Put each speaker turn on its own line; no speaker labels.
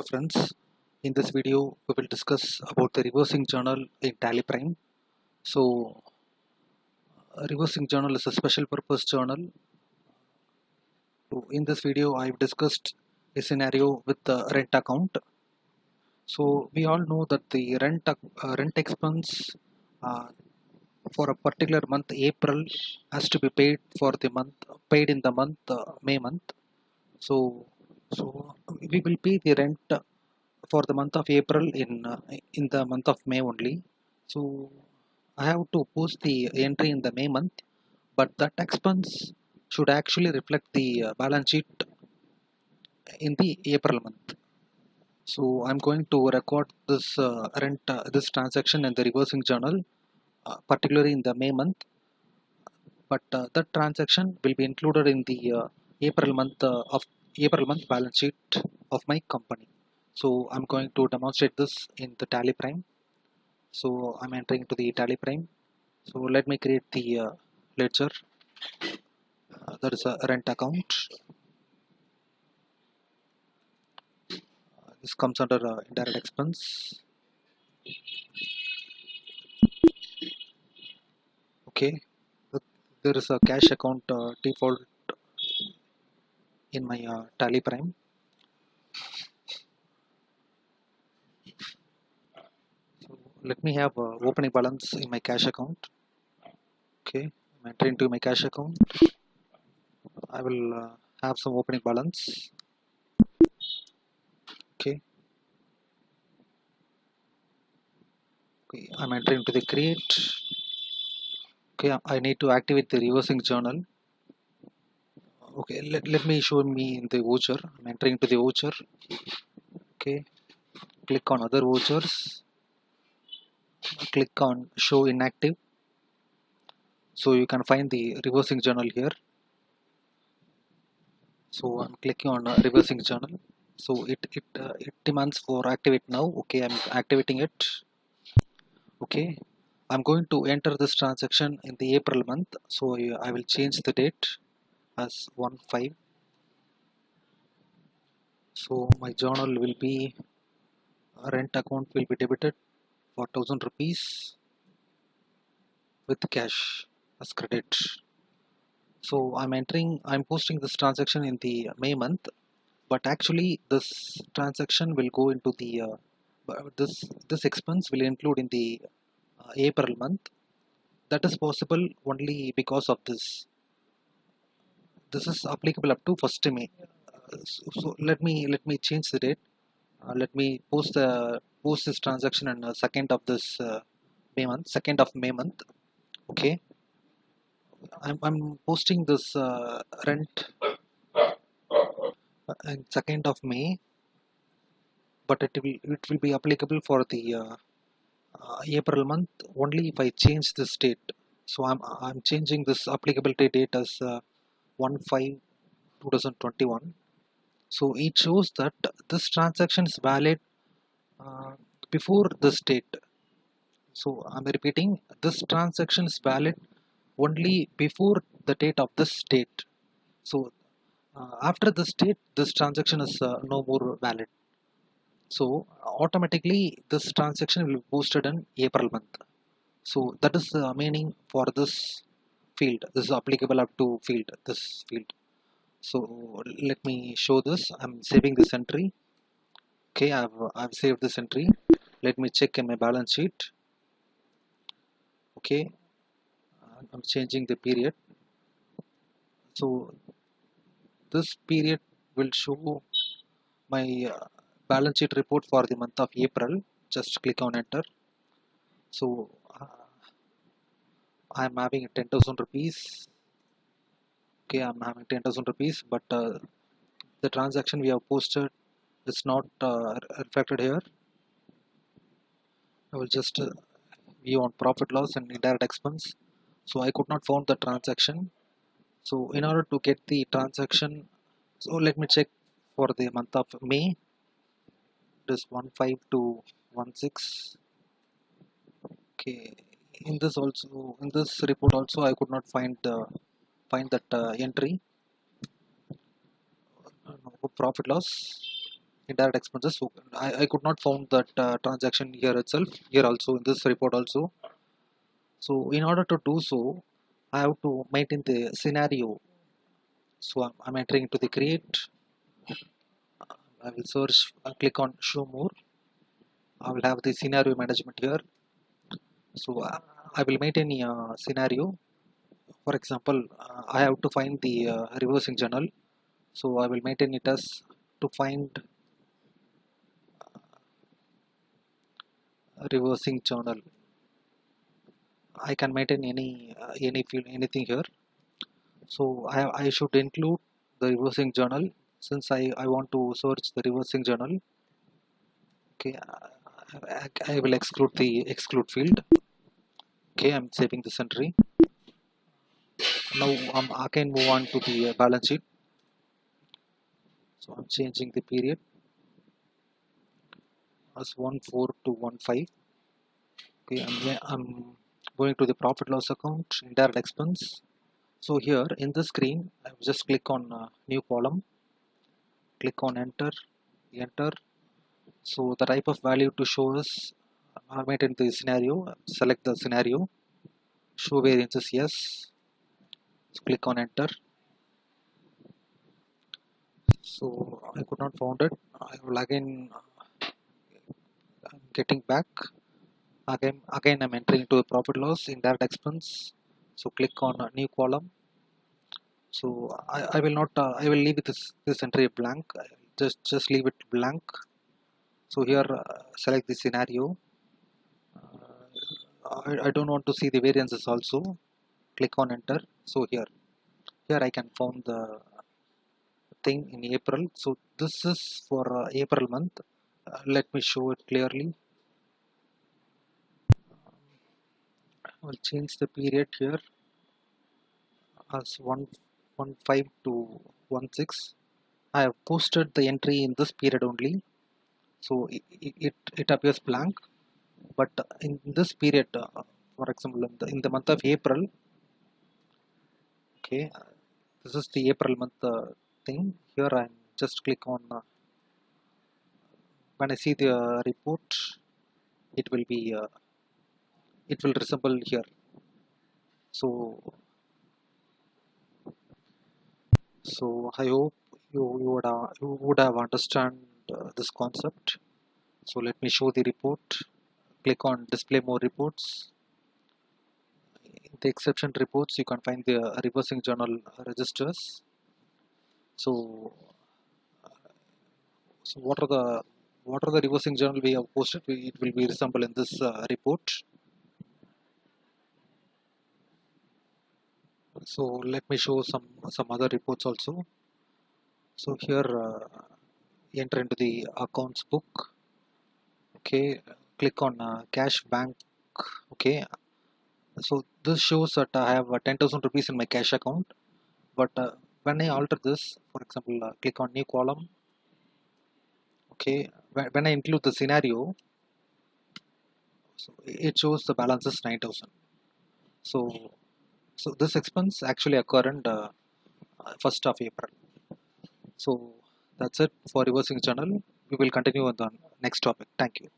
friends. In this video, we will discuss about the reversing journal in Tally Prime. So, a reversing journal is a special purpose journal. So, in this video, I've discussed a scenario with the rent account. So, we all know that the rent expense for a particular month, April, has to be paid in the month May month. So we will pay the rent for the month of April in the month of May only. So I have to post the entry in the May month, but that expense should actually reflect the balance sheet in the April month. So I'm going to record this this transaction in the reversing journal, particularly in the May month. But that transaction will be included in the April month balance sheet of my company. So I'm going to demonstrate this in the Tally Prime. So I'm entering to the Tally Prime. So let me create the ledger. That is a rent account. This comes under indirect expense. Okay, there is a cash account default in my Tally Prime. So let me have opening balance in my cash account. Okay, I'm entering to my cash account. I will have some opening balance. Okay. Okay, I'm entering to the create. Okay, I need to activate the reversing journal. Okay, let me show me in the voucher. I'm entering to the voucher. Okay, click on other vouchers. Click on show inactive. So you can find the reversing journal here. So I'm clicking on reversing journal. So it demands for activate now. Okay, I'm activating it. Okay, I'm going to enter this transaction in the April month. So I will change the date as 1/5. So my journal will be rent account will be debited for 1000 rupees with cash as credit. So I'm posting this transaction in the May month, but actually this transaction will go into the this expense will include in the April month. That is possible only because of this. This is applicable up to 1st May. So let me change the date. Let me post this transaction on 2nd of this May month, 2nd of May month. Okay, I'm posting this rent in 2nd of May, but it will be applicable for the April month only if I change this date. So I'm changing this applicability date as 1/5/2021. So it shows that this transaction is valid uh, before this date. So I'm repeating, this transaction is valid only before the date of this date. So after this date, this transaction is no more valid. So automatically this transaction will be posted in April month. So that is the meaning for this field. This is applicable up to this field. So let me show this. I'm saving this entry. Okay, I've saved this entry. Let me check in my balance sheet. Okay, I'm changing the period. So this period will show my balance sheet report for the month of April. Just click on enter. So I'm having 10,000 rupees. Okay, I'm having 10,000 rupees, but the transaction we have posted is not reflected here. I will just view on profit loss and indirect expense. So I could not found the transaction. So in order to get the transaction, so let me check for the month of May. It is 1/5 to 1/6. Okay, in this report also I could not find that entry. Profit loss. indirect expenses. So I could not found that transaction here itself, here also in this report also. So in order to do so, I have to maintain the scenario. So I'm entering into the create. I will search, click on show more. I will have the scenario management here. So I will maintain a scenario. For example, I have to find the reversing journal. So I will maintain it as to find reversing journal. I can maintain any field, anything here. So I should include the reversing journal since I want to search the reversing journal. Okay, I will exclude the exclude field. Okay, I'm saving this entry. Now I can move on to the balance sheet. So I'm changing the period as 14 to 15. Okay, I'm going to the profit loss account, indirect expense. So here in the screen, I will just click on new column, click on enter, enter. So the type of value to show us, maintain the scenario, select the scenario, show variances yes, so click on enter. So I could not found it. I will again getting back. Again I'm entering into a profit loss, indirect expense. So click on a new column. So I will not I will leave this entry blank. Just leave it blank. So here select the scenario. I don't want to see the variances also. Click on enter. So here I can found the thing in April. So this is for April month. Let me show it clearly. I will change the period here as 115 to 16. I have posted the entry in this period only. So it appears blank. But in this period, for example, in the month of April, okay, this is the April month thing. Here I'm just click on when I see the report, it will be it will resemble here. So I hope you would have understand this concept. So let me show the report. Click on display more reports. In the exception reports, you can find the reversing journal registers. So So what are the reversing journal we have posted? It will be resemble in this report. So let me show some other reports also. So here enter into the accounts book. Okay, click on cash bank. Okay, so this shows that I have 10,000 rupees in my cash account. But when I alter this, for example, click on new column. Okay, when I include the scenario, so it shows the balance is 9,000. So this expense actually occurred on 1st of April. So that's it for reversing journal. We will continue on the next topic. Thank you.